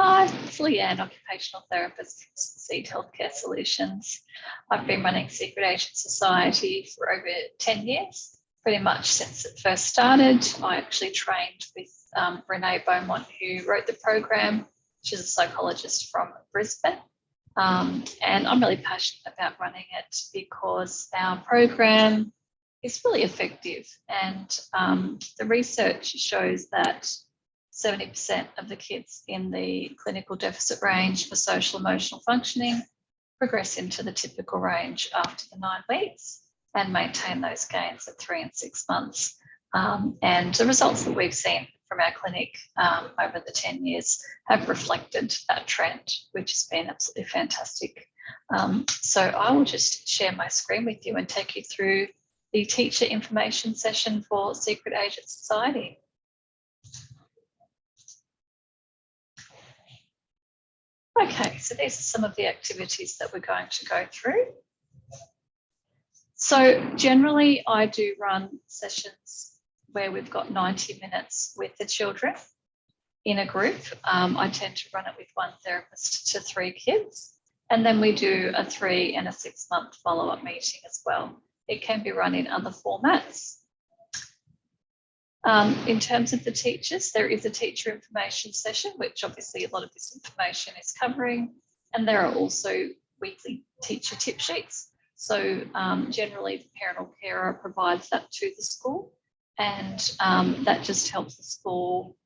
Hi, it's Leanne, occupational therapist from Seed Healthcare Solutions. I've been running Secret Agent Society for over 10 years, pretty much since it first started. I actually trained with Renee Beaumont, who wrote the program. She's a psychologist from Brisbane. And I'm really passionate about running it because our program is really effective, and the research shows that 70% of the kids in the clinical deficit range for social emotional functioning progress into the typical range after the 9 weeks and maintain those gains at 3 and 6 months. And the results that we've seen from our clinic over the 10 years have reflected that trend, which has been absolutely fantastic. So I will just share my screen with you and take you through the teacher information session for Secret Agent Society. Okay, so these are some of the activities that we're going to go through. So generally I do run sessions where we've got 90 minutes with the children in a group. I tend to run it with 1 therapist to 3 kids, and then we do a 3 and a 6 month follow-up meeting as well. It can be run in other formats. In terms of the teachers, there is a teacher information session, which obviously a lot of this information is covering, and there are also weekly teacher tip sheets. So generally the parental carer provides that to the school, and that just helps the school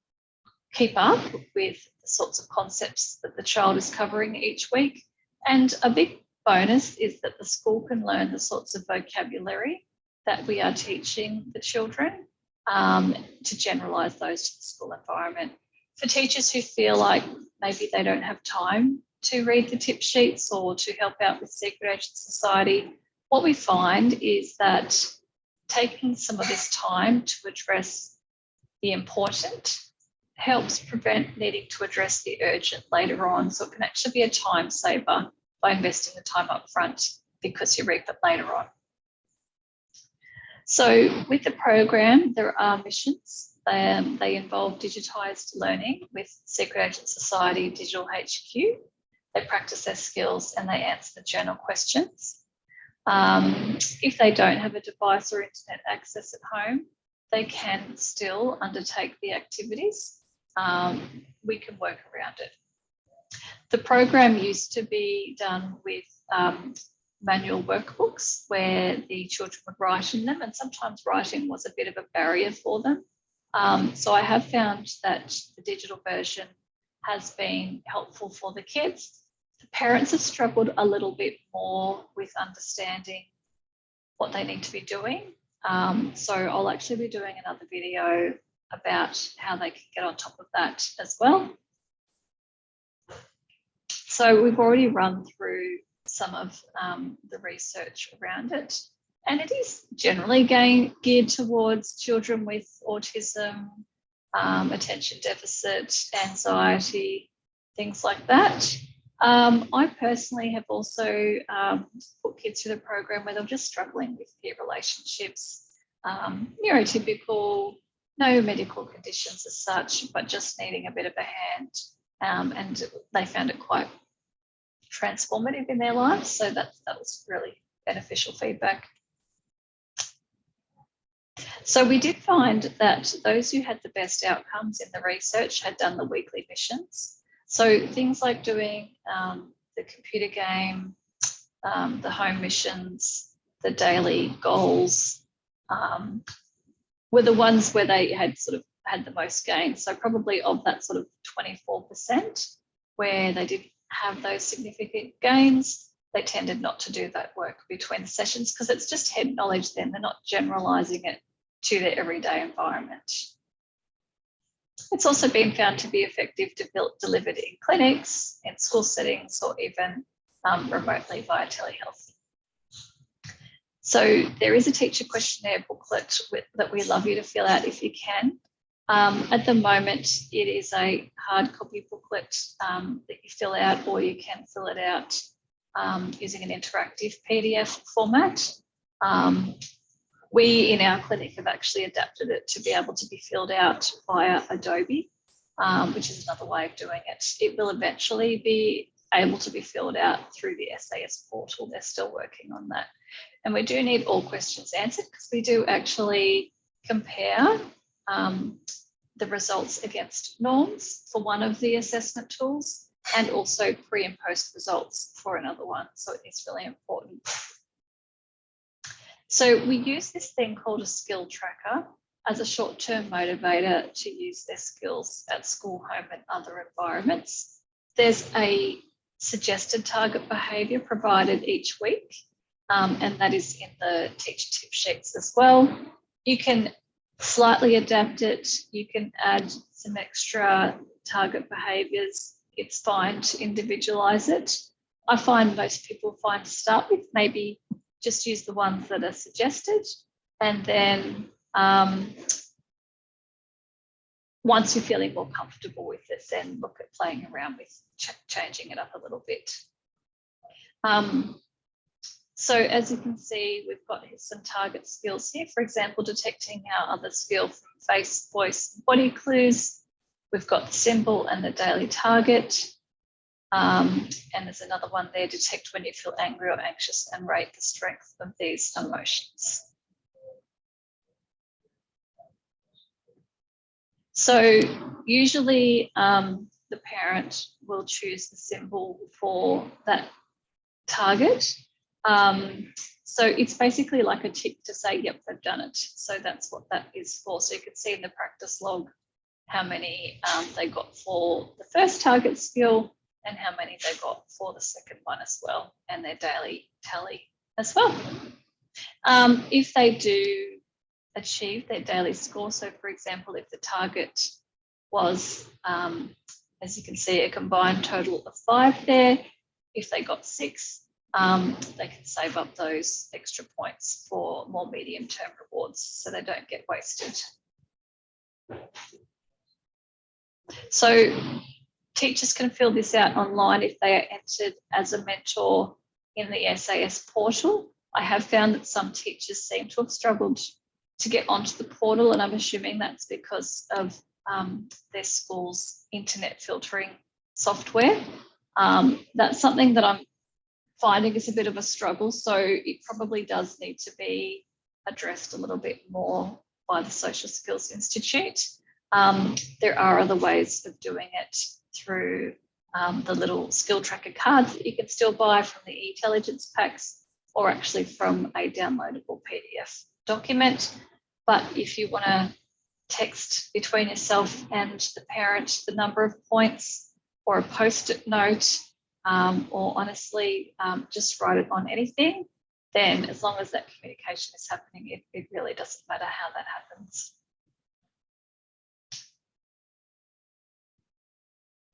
keep up with the sorts of concepts that the child is covering each week. And a big bonus is that the school can learn the sorts of vocabulary that we are teaching the children, to generalise those to the school environment. For teachers who feel like maybe they don't have time to read the tip sheets or to help out with Secret Agent Society, what we find is that taking some of this time to address the important helps prevent needing to address the urgent later on. So it can actually be a time saver by investing the time up front because you reap it later on. So with the program, there are missions. They involve digitised learning with Secret Agent Society Digital HQ. They practice their skills and they answer the journal questions. If they don't have a device or internet access at home, they can still undertake the activities. We can work around it. The program used to be done with manual workbooks where the children would write in them, and sometimes writing was a bit of a barrier for them. So I have found that the digital version has been helpful for the kids. The parents have struggled a little bit more with understanding what they need to be doing. So I'll actually be doing another video about how they can get on top of that as well. So we've already run through some of the research around it, and it is generally geared towards children with autism, attention deficit, anxiety, things like that. I personally have also put kids through the program where they're just struggling with peer relationships, neurotypical, no medical conditions as such, but just needing a bit of a hand, and they found it quite transformative in their lives. So that was really beneficial feedback. So we did find that those who had the best outcomes in the research had done the weekly missions. So things like doing the computer game, the home missions, the daily goals were the ones where they had had the most gain. So probably of that sort of 24% where they did have those significant gains, they tended not to do that work between sessions because it's just head knowledge then. They're not generalising it to their everyday environment. It's also been found to be effective to be delivered in clinics, in school settings, or even remotely via telehealth. So there is a teacher questionnaire booklet that we love you to fill out if you can. At the moment, it is a hard copy booklet that you fill out, or you can fill it out using an interactive PDF format. We in our clinic have actually adapted it to be able to be filled out via Adobe. which is another way of doing it. It will eventually be able to be filled out through the SAS portal. They're still working on that. And we do need all questions answered because we do actually compare the results against norms for one of the assessment tools and also pre and post results for another one. So it's really important. So we use this thing called a skill tracker as a short-term motivator to use their skills at school, home and other environments. There's a suggested target behaviour provided each week, and that is in the teacher tip sheets as well. You can slightly adapt it. You can add some extra target behaviours. It's fine to individualise it. I find most people find to start with, maybe just use the ones that are suggested, and then once you're feeling more comfortable with it, then look at playing around with changing it up a little bit. So as you can see, we've got some target skills here. For example, detecting how others feel from face, voice, body clues. We've got the symbol and the daily target. And there's another one there, detect when you feel angry or anxious and rate the strength of these emotions. So usually the parent will choose the symbol for that target. So it's basically like a tick to say, yep, they've done it. So that's what that is for. So you can see in the practice log how many they got for the first target skill and how many they got for the second one as well, and their daily tally as well. If they do achieve their daily score, so for example, if the target was, as you can see, a combined total of 5 there, if they got 6, they can save up those extra points for more medium-term rewards so they don't get wasted. So teachers can fill this out online if they are entered as a mentor in the SAS portal. I have found that some teachers seem to have struggled to get onto the portal, and I'm assuming that's because of their school's internet filtering software. That's something that I'm finding is a bit of a struggle, so it probably does need to be addressed a little bit more by the Social Skills Institute. There are other ways of doing it through the little skill tracker cards that you can still buy from the e-intelligence packs or actually from a downloadable PDF document. But if you want to text between yourself and the parent the number of points, or a post-it note, or honestly just write it on anything, then as long as that communication is happening, it really doesn't matter how that happens.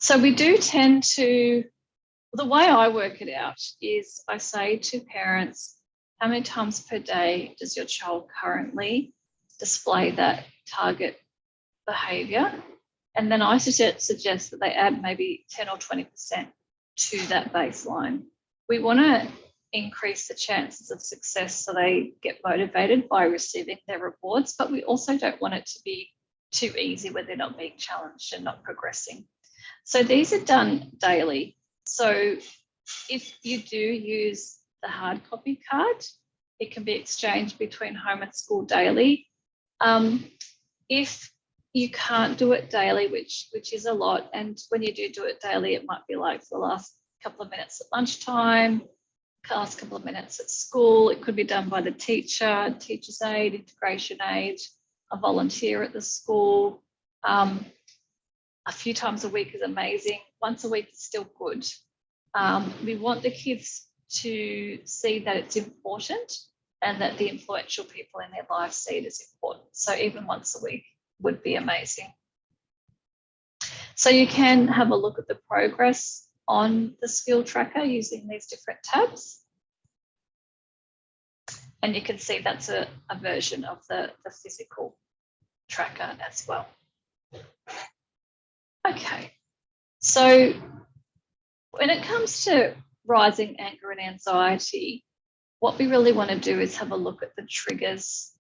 So we do tend to, the way I work it out is I say to parents, how many times per day does your child currently display that target behaviour? And then I suggest that they add maybe 10 or 20% to that baseline. We want to increase the chances of success so they get motivated by receiving their rewards, but we also don't want it to be too easy where they're not being challenged and not progressing. So these are done daily. So if you do use the hard copy card, it can be exchanged between home and school daily. If you can't do it daily, which is a lot, and when you do it daily, it might be like the last couple of minutes at lunchtime, last couple of minutes at school. It could be done by the teacher, teacher's aide, integration aide, a volunteer at the school. A few times a week is amazing. Once a week is still good. We want the kids to see that it's important and that the influential people in their lives see it as important. So even once a week would be amazing. So you can have a look at the progress on the skill tracker using these different tabs. And you can see that's a version of the physical tracker as well. Okay, so when it comes to rising anger and anxiety, what we really want to do is have a look at the triggers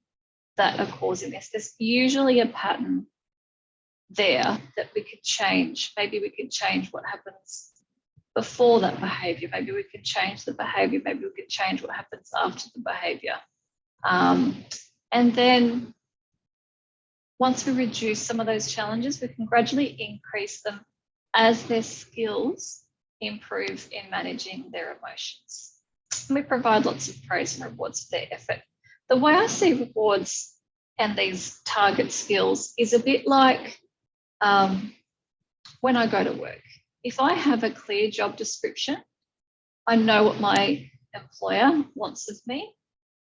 that are causing this. There's usually a pattern there that we could change. Maybe we could change what happens before that behaviour. Maybe we could change the behaviour. Maybe we could change what happens after the behaviour. And then once we reduce some of those challenges, we can gradually increase them as their skills improve in managing their emotions. And we provide lots of praise and rewards for their effort. The way I see rewards and these target skills is a bit like when I go to work. If I have a clear job description, I know what my employer wants of me.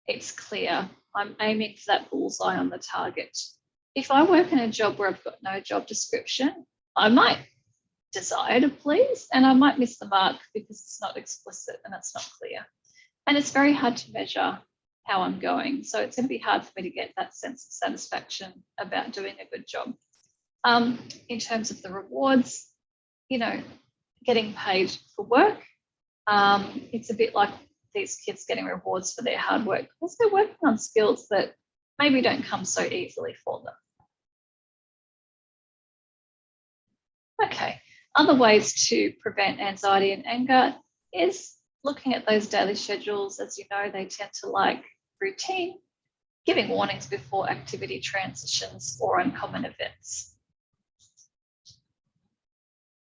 It's clear. I'm aiming for that bullseye on the target. If I work in a job where I've got no job description, I might desire to please and I might miss the mark because it's not explicit and it's not clear. And it's very hard to measure how I'm going. So it's going to be hard for me to get that sense of satisfaction about doing a good job. In terms of the rewards, you know, getting paid for work, it's a bit like these kids getting rewards for their hard work because they're working on skills that maybe don't come so easily for them. Okay, other ways to prevent anxiety and anger is looking at those daily schedules. As you know, they tend to like routine, giving warnings before activity transitions or uncommon events.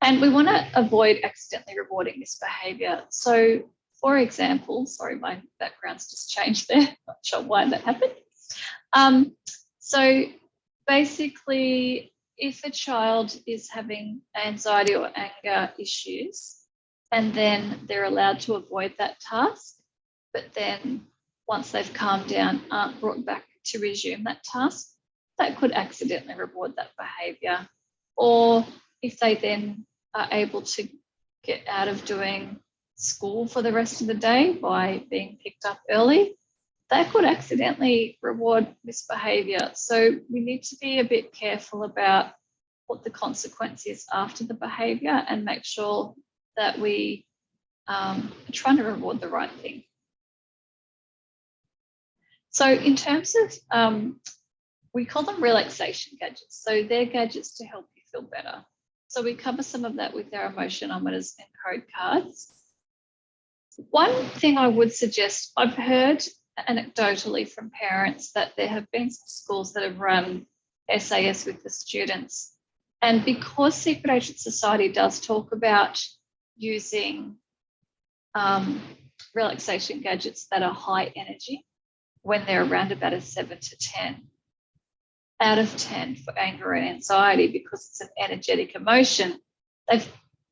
And we want to avoid accidentally rewarding misbehaviour. So, for example, sorry, my background's just changed there. Not sure why that happened. So basically, if a child is having anxiety or anger issues, and then they're allowed to avoid that task, but then once they've calmed down, aren't brought back to resume that task, that could accidentally reward that behaviour. Or if they then are able to get out of doing school for the rest of the day by being picked up early, that could accidentally reward misbehaviour. So we need to be a bit careful about what the consequence is after the behaviour and make sure that we are trying to reward the right thing. So in terms of, we call them relaxation gadgets. So they're gadgets to help you feel better. So we cover some of that with our emotionometers and code cards. One thing I would suggest, I've heard anecdotally from parents that there have been some schools that have run SAS with the students. And because Secret Agent Society does talk about using relaxation gadgets that are high energy when they're around about a 7 to 10 out of 10 for anger and anxiety because it's an energetic emotion, they've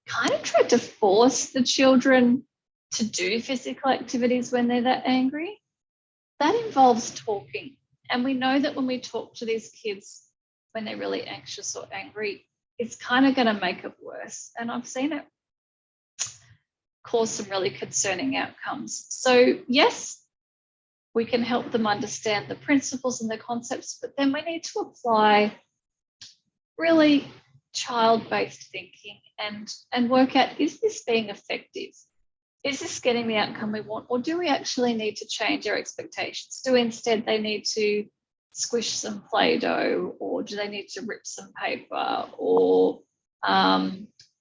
kind of tried to force the children to do physical activities when they're that angry. That involves talking. And we know that when we talk to these kids when they're really anxious or angry, it's kind of going to make it worse. And I've seen it cause some really concerning outcomes. So yes, we can help them understand the principles and the concepts, but then we need to apply really child-based thinking and work out, is this being effective? Is this getting the outcome we want? Or do we actually need to change our expectations? Do instead they need to squish some Play-Doh, or do they need to rip some paper, or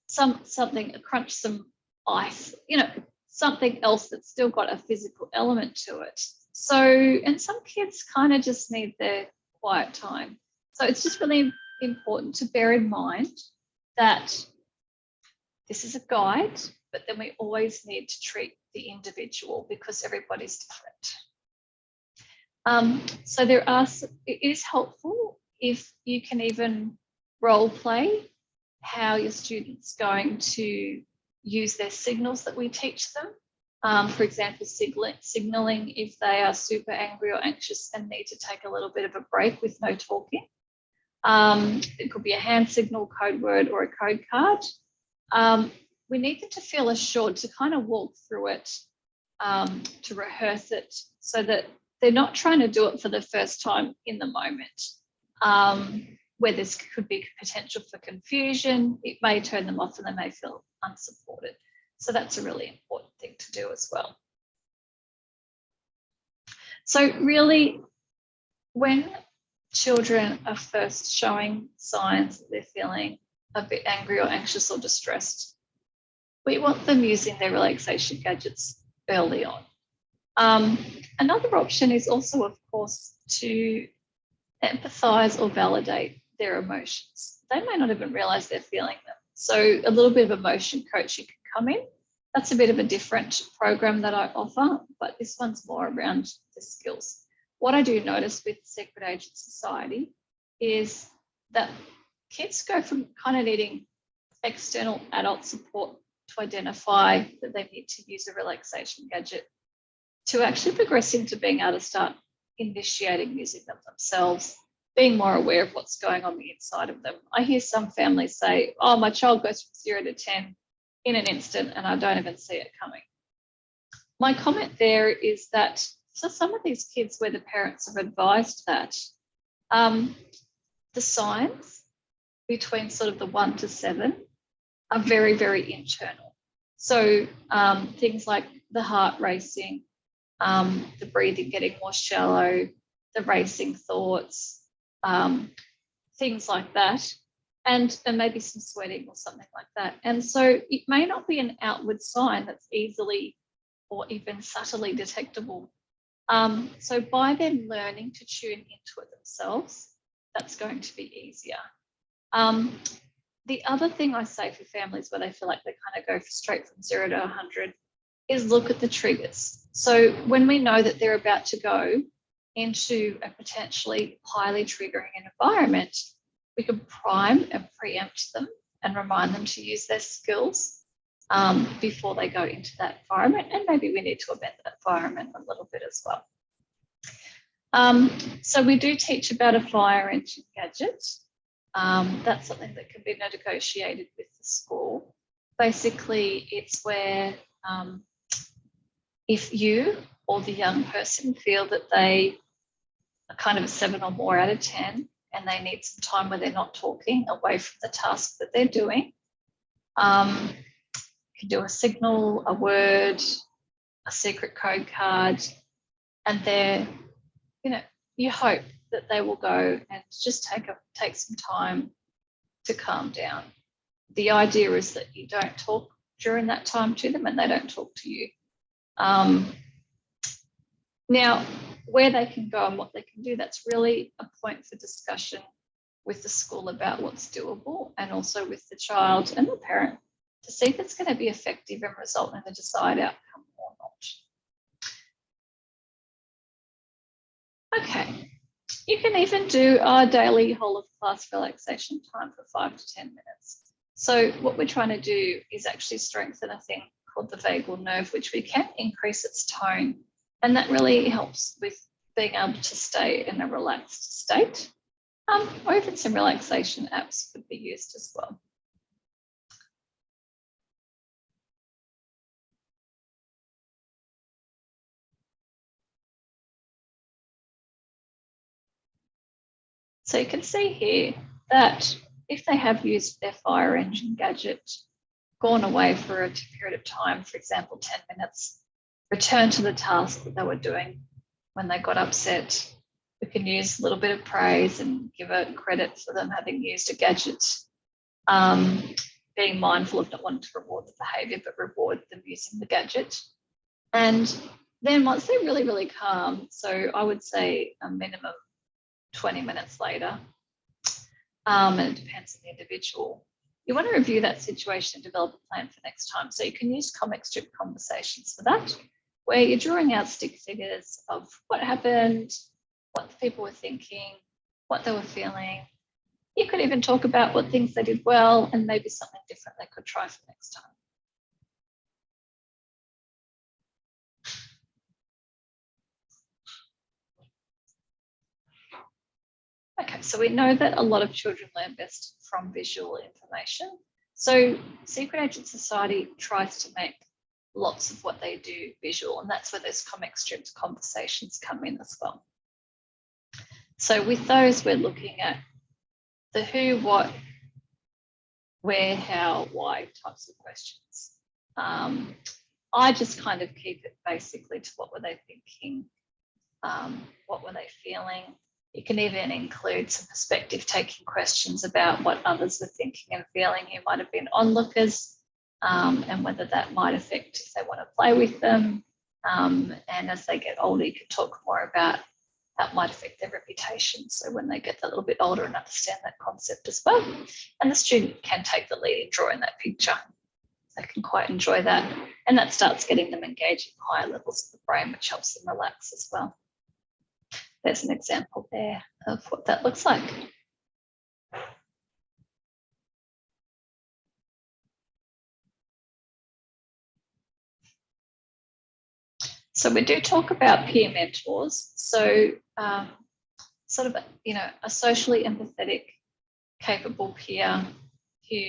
something, crunch some ice, you know, something else that's still got a physical element to it. So, and some kids kind of just need their quiet time. So it's just really important to bear in mind that this is a guide, but then we always need to treat the individual because everybody's different. So it is helpful if you can even role play how your student's going to use their signals that we teach them. For example, signaling if they are super angry or anxious and need to take a little bit of a break with no talking. It could be a hand signal, code word, or a code card. We need them to feel assured to kind of walk through it, to rehearse it so that they're not trying to do it for the first time in the moment, where this could be potential for confusion. It may turn them off and they may feel unsupported. So that's a really important thing to do as well. So really, when children are first showing signs that they're feeling a bit angry or anxious or distressed, we want them using their relaxation gadgets early on. Another option is also, of course, to empathize or validate their emotions. They may not even realize they're feeling them. So a little bit of emotion coaching can come in. That's a bit of a different program that I offer, but this one's more around the skills. What I do notice with Secret Agent Society is that kids go from kind of needing external adult support to identify that they need to use a relaxation gadget to actually progressing to being able to start initiating using them themselves, being more aware of what's going on the inside of them. I hear some families say, oh, my child goes from 0 to 10 in an instant and I don't even see it coming. My comment there is that for some of these kids where the parents have advised that, the signs between sort of the 1 to 7 are very, very internal. So things like the heart racing, the breathing getting more shallow, the racing thoughts, things like that, and maybe some sweating or something like that. And so it may not be an outward sign that's easily or even subtly detectable. So by them learning to tune into it themselves, that's going to be easier. The other thing I say for families where they feel like they kind of go straight from 0 to 100 is look at the triggers. So when we know that they're about to go into a potentially highly triggering environment, we can prime and preempt them and remind them to use their skills before they go into that environment. And maybe we need to amend that environment a little bit as well. So we do teach about a fire engine gadget. That's something that can be negotiated with the school. Basically, it's where if you or the young person feel that they are kind of a 7 or more out of 10 and they need some time where they're not talking away from the task that they're doing, you can do a signal, a word, a secret code card, and they're, you hope that they will go and just take some time to calm down. The idea is that you don't talk during that time to them and they don't talk to you. Now, where they can go and what they can do, that's really a point for discussion with the school about what's doable, and also with the child and the parent to see if it's going to be effective and result in the desired outcome or not. Okay, you can even do our daily whole of class relaxation time for 5 to 10 minutes. So what we're trying to do is actually strengthen a thing called the vagal nerve, which we can increase its tone. And that really helps with being able to stay in a relaxed state. Or even some relaxation apps could be used as well. So you can see here that if they have used their fire engine gadget, gone away for a period of time, for example, 10 minutes, return to the task that they were doing when they got upset, we can use a little bit of praise and give a credit for them having used a gadget, being mindful of not wanting to reward the behaviour, but reward them using the gadget. And then once they're really, really calm, so I would say a minimum 20 minutes later, and it depends on the individual, you want to review that situation and develop a plan for next time. So you can use comic strip conversations for that, where you're drawing out stick figures of what happened, what the people were thinking, what they were feeling. You could even talk about what things they did well and maybe something different they could try for next time. Okay, so we know that a lot of children learn best from visual information. So Secret Agent Society tries to make lots of what they do visual, and that's where those comic strips conversations come in as well. So with those, we're looking at the who, what, where, how, why types of questions. I just kind of keep it basically to what were they thinking, what were they feeling, You can even include some perspective-taking questions about what others were thinking and feeling who might have been onlookers, and whether that might affect if they want to play with them. And as they get older, you can talk more about how it might affect their reputation. So when they get a little bit older and understand that concept as well. And the student can take the lead in drawing that picture. They can quite enjoy that. And that starts getting them engaged in higher levels of the brain, which helps them relax as well. There's an example there of what that looks like. So we do talk about peer mentors. So sort of, a socially empathetic, capable peer who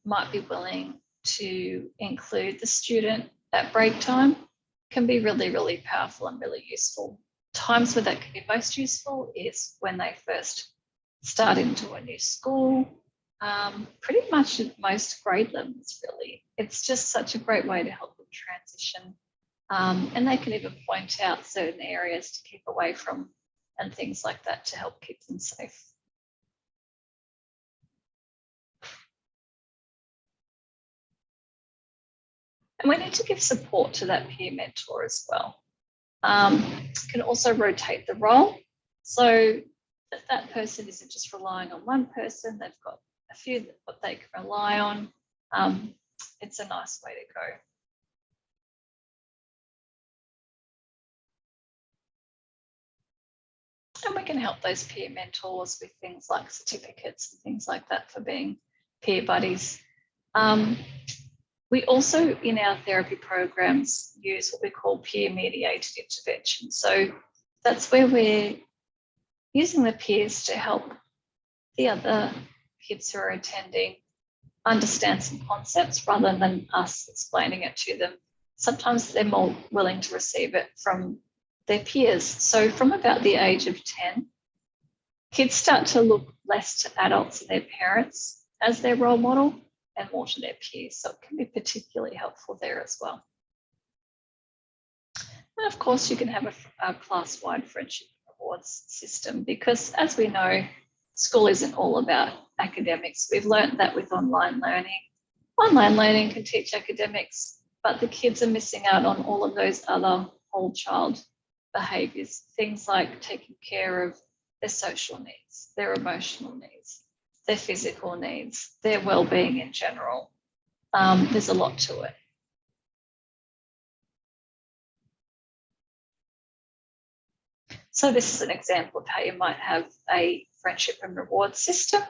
might be willing to include the student at break time can be really, really powerful and really useful. Times where that can be most useful is when they first start into a new school, pretty much at most grade levels, really. It's just such a great way to help them transition. And they can even point out certain areas to keep away from and things like that to help keep them safe. And we need to give support to that peer mentor as well. Can also rotate the role. So that person isn't just relying on one person, they've got a few that they can rely on. It's a nice way to go. And we can help those peer mentors with things like certificates and things like that for being peer buddies. We also, in our therapy programs, use what we call peer mediated intervention. So that's where we're using the peers to help the other kids who are attending understand some concepts rather than us explaining it to them. Sometimes they're more willing to receive it from their peers. So from about the age of 10, kids start to look less to adults and their parents as their role model and more to their peers. So it can be particularly helpful there as well. And of course, you can have a class-wide friendship rewards system because, as we know, school isn't all about academics. We've learned that with online learning. Online learning can teach academics, but the kids are missing out on all of those other whole child behaviours, things like taking care of their social needs, their emotional needs, their physical needs, their well-being in general. There's a lot to it. So this is an example of how you might have a friendship and reward system.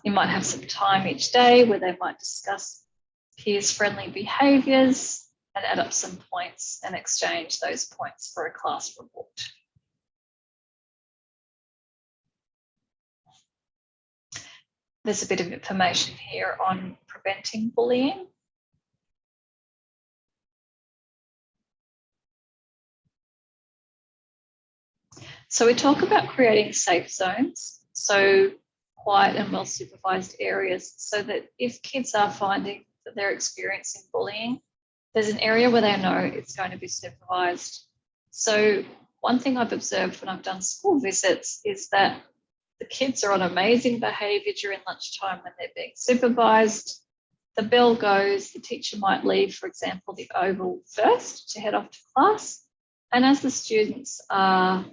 You might have some time each day where they might discuss peers-friendly behaviours and add up some points and exchange those points for a class reward. There's a bit of information here on preventing bullying. So we talk about creating safe zones, so quiet and well supervised areas, so that if kids are finding that they're experiencing bullying, there's an area where they know it's going to be supervised. So one thing I've observed when I've done school visits is that the kids are on amazing behaviour during lunchtime when they're being supervised. The bell goes, the teacher might leave, for example, the oval first to head off to class. And as the students are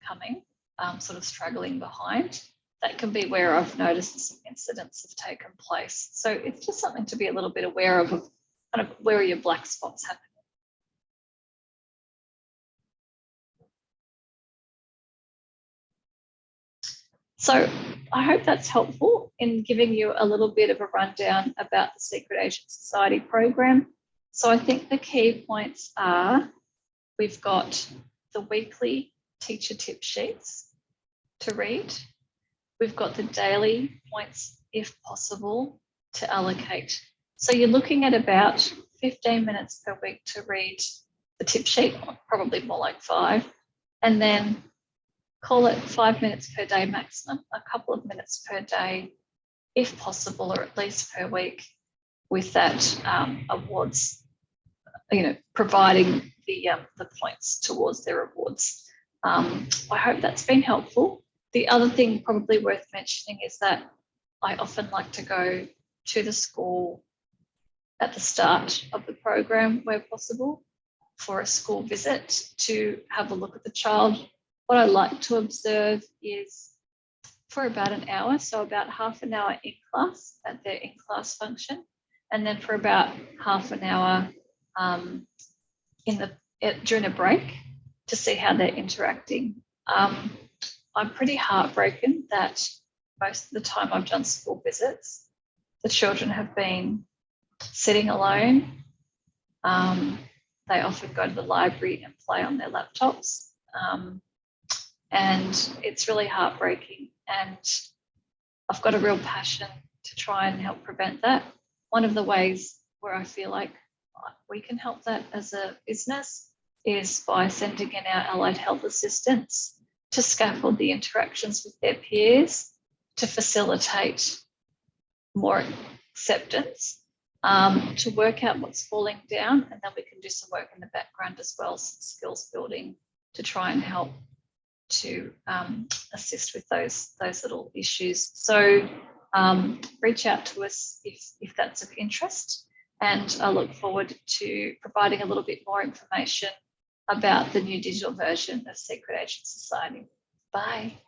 coming, sort of struggling behind, that can be where I've noticed some incidents have taken place. So it's just something to be a little bit aware of kind of where are your black spots happening. So I hope that's helpful in giving you a little bit of a rundown about the Secret Agent Society program. So I think the key points are we've got the weekly teacher tip sheets to read. We've got the daily points, if possible, to allocate. So you're looking at about 15 minutes per week to read the tip sheet, probably more like 5, and then call it 5 minutes per day maximum, a couple of minutes per day, if possible, or at least per week, with that awards, providing the points towards their awards. I hope that's been helpful. The other thing probably worth mentioning is that I often like to go to the school at the start of the program where possible for a school visit to have a look at the child. What I like to observe is for about an hour, so about half an hour in class at their in-class function, and then for about half an hour during a break to see how they're interacting. I'm pretty heartbroken that most of the time I've done school visits, the children have been sitting alone. They often go to the library and play on their laptops. And it's really heartbreaking. And I've got a real passion to try and help prevent that. One of the ways where I feel like we can help that as a business is by sending in our allied health assistants to scaffold the interactions with their peers to facilitate more acceptance, to work out what's falling down, and then we can do some work in the background as well, some skills building to try and help to assist with those little issues. So reach out to us if that's of interest, and I look forward to providing a little bit more information about the new digital version of Secret Agent Society. Bye.